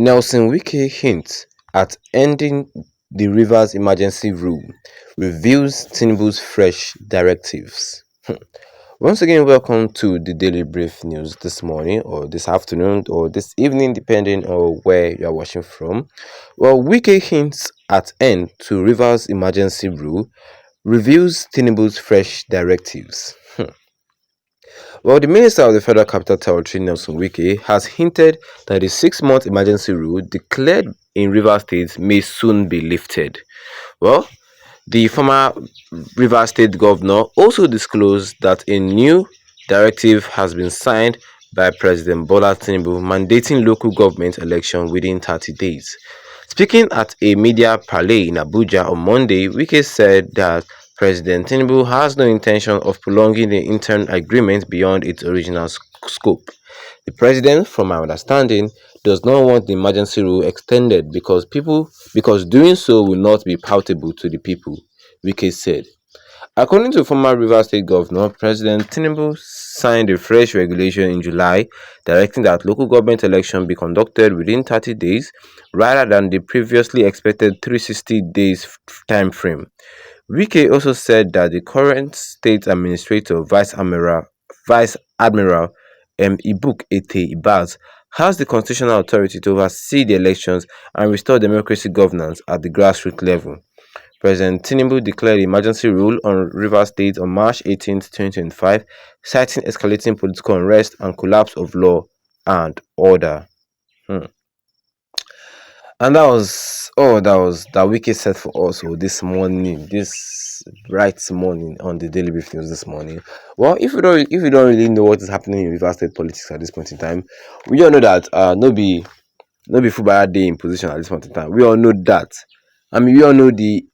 Nelson Wike hints at ending the Rivers emergency rule, reveals Tinubu's fresh directives. Once again, welcome to the Daily Brief News this morning, or this afternoon, or this evening, depending on where you are watching from. Well, Wike hints at end to Rivers emergency rule, reveals Tinubu's fresh directives. Well, the Minister of the Federal Capital Territory, Nelson Wike, has hinted that the 6-month emergency rule declared in Rivers State may soon be lifted. Well, the former Rivers State governor also disclosed that a new directive has been signed by President Bola Tinubu mandating local government election within 30 days. Speaking at a media parley in Abuja on Monday, Wike said that President Tinubu has no intention of prolonging the interim agreement beyond its original scope. The president, from my understanding, does not want the emergency rule extended because doing so will not be palatable to the people, Wike said. According to former Rivers State Governor, President Tinubu signed a fresh regulation in July directing that local government elections be conducted within 30 days rather than the previously expected 360 days time frame. Wike also said that the current state administrator, Vice Admiral Ibuk Ete Ibaz, has the constitutional authority to oversee the elections and restore democracy governance at the grassroots level. President Tinubu declared the emergency rule on Rivers State on March 18, 2025, citing escalating political unrest and collapse of law and order. And that Wiki said for us this morning, this bright morning on the Daily Brief News this morning. Well, if you don't really know what is happening in Rivers State politics at this point in time, we all know that no be Fubara Day in position at this point in time. We all know that. I mean, we all know the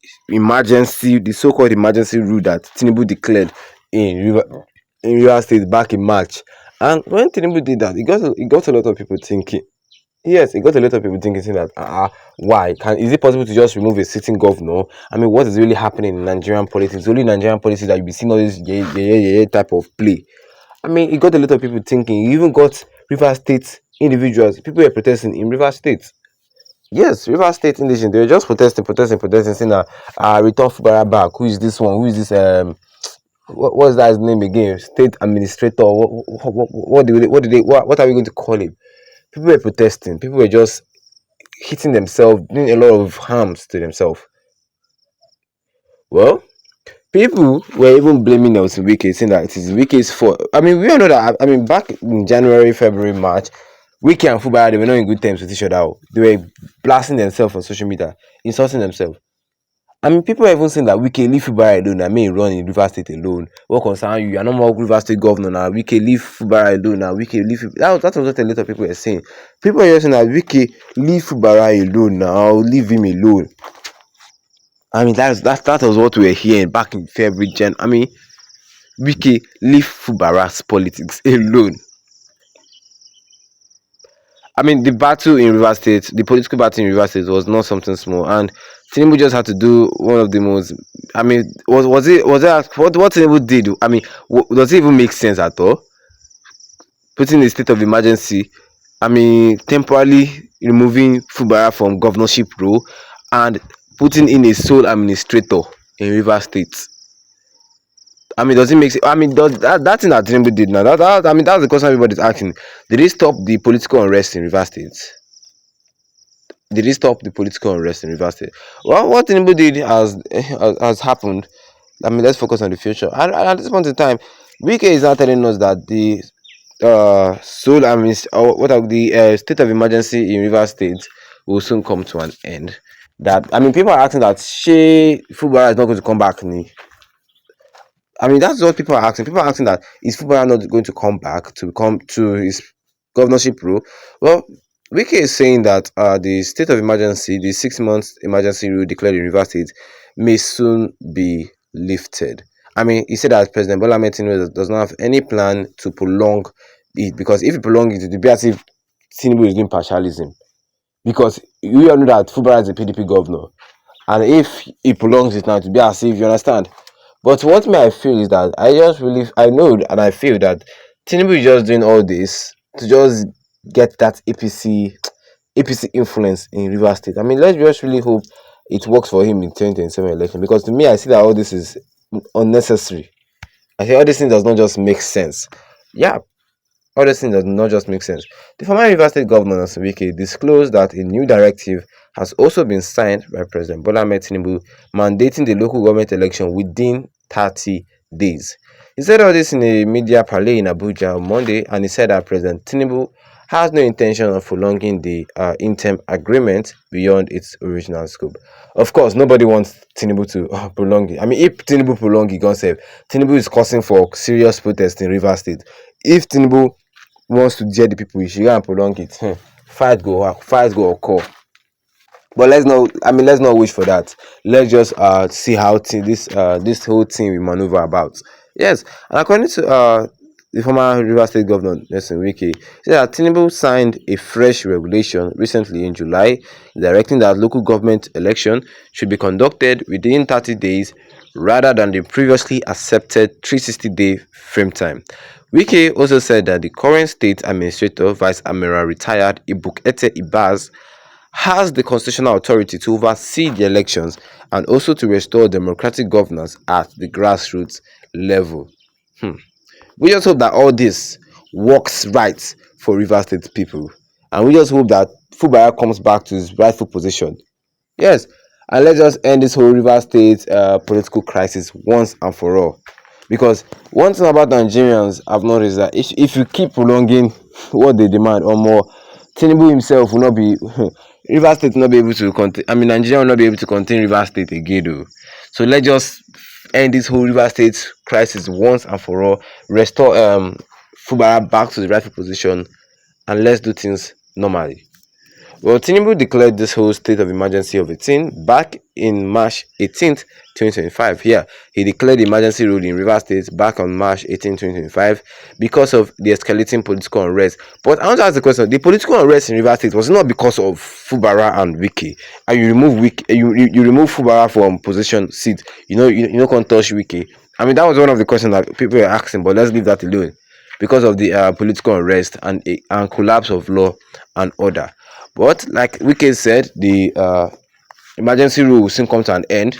so-called emergency rule that Tinubu declared in Rivers State back in March. And when Tinubu did that, it got a lot of people thinking. Yes, it got a lot of people thinking, saying that why is it possible to just remove a sitting governor? I mean, what is really happening in Nigerian politics? Only Nigerian politics that you be seeing all this type of play. I mean, it got a lot of people thinking. You even got Rivers State individuals. People were protesting in Rivers State. Yes, Rivers State indigenous. They were just protesting, saying that return Fubara back. Who is this one? Who is this what's that his name again? State administrator. What are we going to call him? People were protesting. People were just hitting themselves, doing a lot of harms to themselves. Well, people were even blaming Nelson Wike, saying that it is Wike's fault. I mean, we all know that. I mean, back in January, February, March, Wike and Fubara, they were not in good terms with each other. They were blasting themselves on social media, insulting themselves. I mean, people are even saying that Wike leave Fubara alone. I mean, run in Rivers State alone. What concern you? You're not more Rivers State governor now. Wike leave Fubara alone now. Wike leave. That was what a lot of people were saying. People are saying that Wike leave Fubara alone now. Leave him alone. I mean, that was what we were hearing back in February, I mean, Wike leave Fubara's politics alone. I mean, the battle in Rivers State, the political battle in Rivers State was not something small, and Tinubu just had to do one of the most. I mean, what Tinubu did? I mean, does it even make sense at all? Putting a state of emergency, I mean, temporarily removing Fubara from governorship role and putting in a sole administrator in Rivers State. I mean, does it make sense? I mean, does that thing that Tinubu did now? I mean, that's the question everybody's asking. Did it stop the political unrest in Rivers State? Did it stop the political unrest in Rivers State? Well, what Tinubu did has happened. I mean, let's focus on the future. And at this point in time, Wike is now telling us that the state of emergency in Rivers State will soon come to an end. That, I mean, people are asking that Fubara is not going to come back. I mean, that's what people are asking. People are asking that is Fubara not going to come back to come to his governorship rule? Well, Wike is saying that the state of emergency, the 6 months emergency rule declared in Rivers State, may soon be lifted. I mean, he said that President Bola Tinubu does not have any plan to prolong it, because if he prolongs it, it will be as if Tinubu is doing partialism. Because we all know that Fubara is a PDP governor, and if he prolongs it now, it will be as if, you understand. But what I feel is that I know and I feel that Tinubu is just doing all this to just get that APC influence in Rivers State. I mean, let's just really hope it works for him in 2027 election, because to me, I see that all this is unnecessary. I think all this thing does not just make sense. Yeah, all this thing does not just make sense. The former Rivers State Governor Wike disclosed that a new directive has also been signed by President Bola Ahmed Tinubu, mandating the local government election within 30 days. He said all this in a media parley in Abuja on Monday, and he said that President Tinubu has no intention of prolonging the interim agreement beyond its original scope. Of course, nobody wants Tinubu to prolong it. I mean, if Tinubu prolong it, God save, Tinubu is causing for serious protest in Rivers State. If Tinubu wants to jeer the people, he should go and prolong it. Fight go occur. But let's not wish for that. Let's just see how this whole thing will maneuver about. Yes, and according to the former River State Governor Nyesom Wike, said that Tinubu signed a fresh regulation recently in July, directing that local government election should be conducted within 30 days rather than the previously accepted 360-day frame time. Wike also said that the current state administrator, Vice Admiral retired Ibukete Ibaz, has the constitutional authority to oversee the elections and also to restore democratic governance at the grassroots level. We just hope that all this works right for River State people, and we just hope that Fubara comes back to his rightful position. Yes, and let's just end this whole River State political crisis once and for all. Because one thing about Nigerians I've noticed that if you keep prolonging what they demand or more, Tinubu himself will not be River State will not be able to contain. I mean, Nigeria will not be able to contain River State again, though. So let's just end this whole River State crisis once and for all. Restore Fubara back to the rightful position, and let's do things normally. Well, Tinubu declared this whole state of emergency of 18 back in March 18th, 2025. Here, he declared the emergency rule in Rivers State back on March 18th, 2025 because of the escalating political unrest. But I want to ask the question, the political unrest in Rivers State was not because of Fubara and Wike. And you remove Wike, you remove Fubara from position seat. You can't touch Wike. I mean, that was one of the questions that people were asking, but let's leave that alone. Because of the political unrest and collapse of law and order. But like Wike said, the emergency rule will soon come to an end.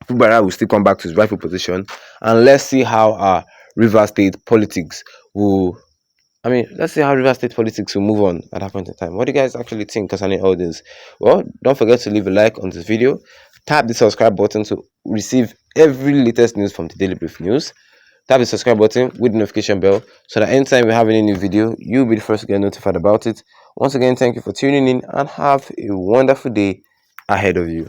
Fubara will still come back to his rightful position, and let's see how River State politics will. I mean, let's see how River State politics will move on at that point in time. What do you guys actually think concerning all this? Well, don't forget to leave a like on this video. Tap the subscribe button to receive every latest news from the Daily Brief News. Tap the subscribe button with the notification bell so that anytime we have any new video, you'll be the first to get notified about it. Once again, thank you for tuning in and have a wonderful day ahead of you.